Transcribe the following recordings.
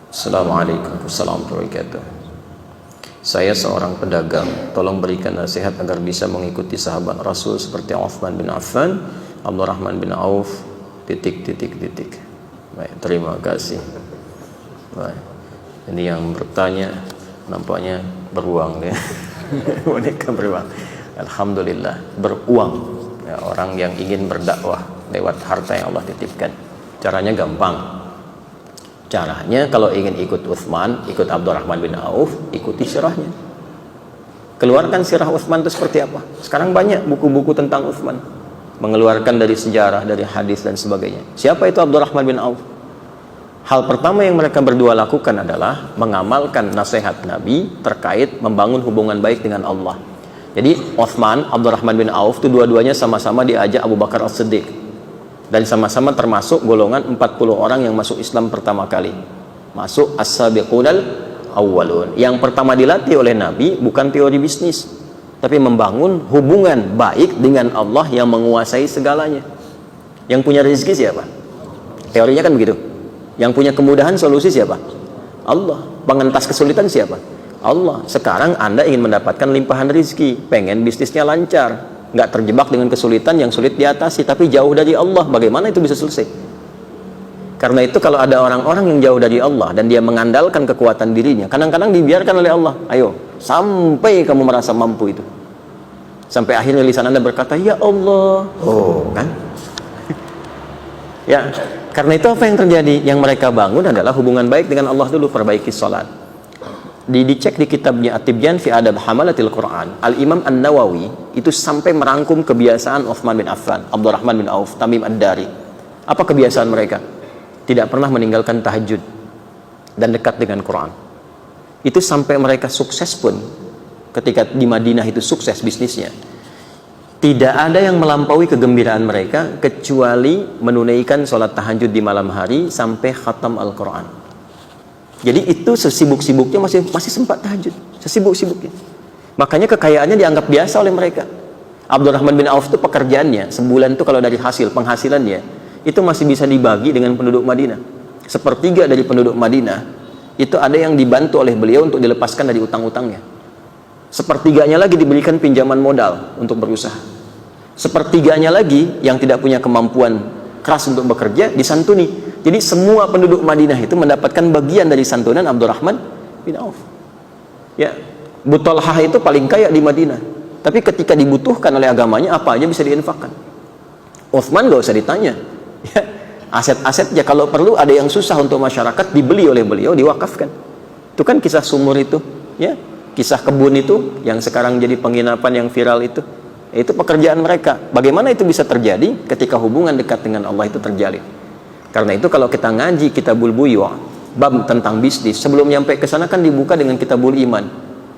Assalamualaikum warahmatullahi wabarakatuh. Saya seorang pedagang, tolong berikan nasihat agar bisa mengikuti sahabat Rasul seperti Uthman bin Affan, Abdurrahman bin Auf, titik. Baik, terima kasih. Baik. Ini yang bertanya nampaknya beruang ya. Boneka beruang. Alhamdulillah, beruang. Ya, orang yang ingin berdakwah lewat harta yang Allah titipkan. Caranya gampang. Caranya kalau ingin ikut Uthman, ikut Abdurrahman bin Auf, ikuti sirahnya. Keluarkan sirah Uthman itu seperti apa. Sekarang banyak buku-buku tentang Uthman, mengeluarkan dari sejarah, dari hadis dan sebagainya. Siapa itu Abdurrahman bin Auf? Hal pertama yang mereka berdua lakukan adalah mengamalkan nasihat Nabi terkait membangun hubungan baik dengan Allah. Jadi Uthman, Abdurrahman bin Auf itu dua-duanya sama-sama diajak Abu Bakar As-Siddiq, dan sama-sama termasuk golongan 40 orang yang masuk Islam pertama kali, masuk as-sabiqunal awwalun. Yang pertama dilatih oleh Nabi bukan teori bisnis, tapi membangun hubungan baik dengan Allah yang menguasai segalanya. Yang punya rezeki siapa? Teorinya kan begitu. Yang punya kemudahan solusi siapa? Allah. Pengentas kesulitan siapa? Allah. Sekarang Anda ingin mendapatkan limpahan rezeki, pengen bisnisnya lancar, nggak terjebak dengan kesulitan yang sulit diatasi, tapi jauh dari Allah, bagaimana itu bisa selesai? Karena itu kalau ada orang-orang yang jauh dari Allah dan dia mengandalkan kekuatan dirinya, kadang-kadang dibiarkan oleh Allah, ayo sampai kamu merasa mampu itu, sampai akhirnya lisan Anda berkata ya Allah, oh kan. Ya, karena itu apa yang terjadi? Yang mereka bangun adalah hubungan baik dengan Allah dulu. Perbaiki salat. Dicek di kitabnya At-Tibyan fi Adab Hamalatil Quran, Al-Imam An-Nawawi itu sampai merangkum kebiasaan Uthman bin Affan, Abdurrahman bin Auf, Tamim Ad-Dari. Apa kebiasaan mereka? Tidak pernah meninggalkan tahajud dan dekat dengan Quran. Itu sampai mereka sukses pun, ketika di Madinah itu sukses bisnisnya, tidak ada yang melampaui kegembiraan mereka kecuali menunaikan sholat tahajud di malam hari sampai khatam Al-Quran. Jadi itu sesibuk-sibuknya masih sempat tahajud, sesibuk-sibuknya. Makanya kekayaannya dianggap biasa oleh mereka. Abdurrahman bin Auf itu pekerjaannya sebulan itu kalau dari hasil penghasilannya itu masih bisa dibagi dengan penduduk Madinah. Sepertiga dari penduduk Madinah itu ada yang dibantu oleh beliau untuk dilepaskan dari utang-utangnya. Sepertiganya lagi diberikan pinjaman modal untuk berusaha. Sepertiganya lagi yang tidak punya kemampuan keras untuk bekerja disantuni. Jadi semua penduduk Madinah itu mendapatkan bagian dari santunan Abdurrahman bin Auf. Ya, Abu Talhah itu paling kaya di Madinah, tapi ketika dibutuhkan oleh agamanya apa aja bisa diinfakkan. Uthman gak usah ditanya. Ya, aset-asetnya kalau perlu ada yang susah untuk masyarakat dibeli oleh beliau, diwakafkan. Itu kan kisah sumur itu, ya, kisah kebun itu yang sekarang jadi penginapan yang viral itu. Itu pekerjaan mereka. Bagaimana itu bisa terjadi ketika hubungan dekat dengan Allah itu terjalin? Karena itu kalau kita ngaji Kitabul Buyu', bab tentang bisnis, sebelum nyampe ke sana kan dibuka dengan Kitabul Iman,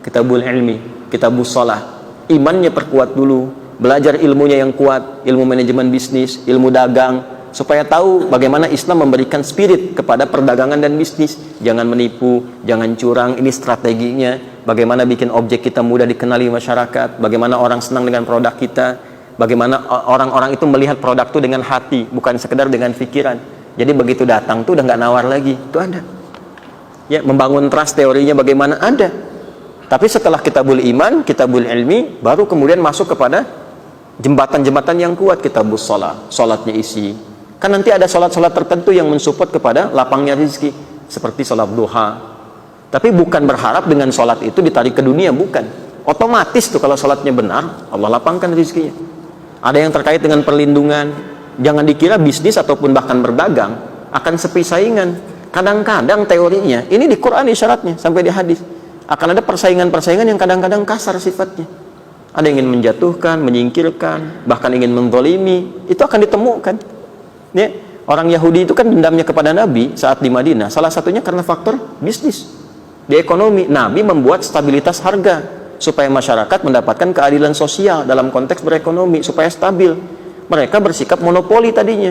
Kitabul Ilmi, Kitabul Shalah. Imannya perkuat dulu, belajar ilmunya yang kuat, ilmu manajemen bisnis, ilmu dagang, supaya tahu bagaimana Islam memberikan spirit kepada perdagangan dan bisnis. Jangan menipu, jangan curang, ini strateginya. Bagaimana bikin objek kita mudah dikenali masyarakat, bagaimana orang senang dengan produk kita, bagaimana orang-orang itu melihat produk itu dengan hati, bukan sekedar dengan pikiran. Jadi begitu datang tuh udah nggak nawar lagi, itu ada. Ya, membangun trust teorinya bagaimana ada. Tapi setelah Kitabul Iman, Kitabul Ilmi, baru kemudian masuk kepada jembatan-jembatan yang kuat. Kitabul Shalah, sholatnya isi. Kan nanti ada sholat-sholat tertentu yang mensupport kepada lapangnya rezeki, seperti sholat duha. Tapi bukan berharap dengan sholat itu ditarik ke dunia, bukan. Otomatis tuh kalau sholatnya benar, Allah lapangkan rezekinya. Ada yang terkait dengan perlindungan. Jangan dikira bisnis ataupun bahkan berdagang akan sepi saingan. Kadang-kadang teorinya, ini di Quran isyaratnya sampai di hadis, akan ada persaingan-persaingan yang kadang-kadang kasar sifatnya. Ada yang ingin menjatuhkan, menyingkirkan, bahkan ingin menzalimi. Itu akan ditemukan. Ya, orang Yahudi itu kan dendamnya kepada Nabi saat di Madinah. Salah satunya karena faktor bisnis. Di ekonomi, Nabi membuat stabilitas harga supaya masyarakat mendapatkan keadilan sosial dalam konteks berekonomi, supaya stabil. Mereka bersikap monopoli tadinya.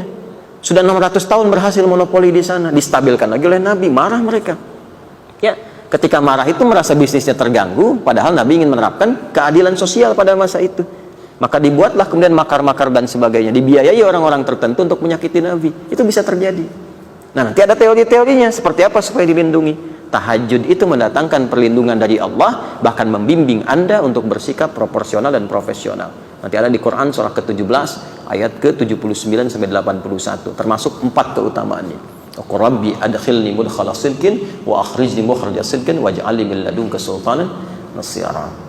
Sudah 600 tahun berhasil monopoli di sana. Distabilkan lagi oleh Nabi, marah mereka. Ya, ketika marah itu merasa bisnisnya terganggu, padahal Nabi ingin menerapkan keadilan sosial pada masa itu. Maka dibuatlah kemudian makar-makar dan sebagainya. Dibiayai orang-orang tertentu untuk menyakiti Nabi. Itu bisa terjadi. Nah, nanti ada teori-teorinya seperti apa supaya dilindungi. Tahajud itu mendatangkan perlindungan dari Allah, bahkan membimbing Anda untuk bersikap proporsional dan profesional. Nanti ada di Quran surah ke-17 ayat ke-79 sampai 81, termasuk 4 keutamaannya. Rabbi adkhilni mudkhala sidqin wa akhrijni mukhraja sidqin waj'alni min ladunka sultanan nasira.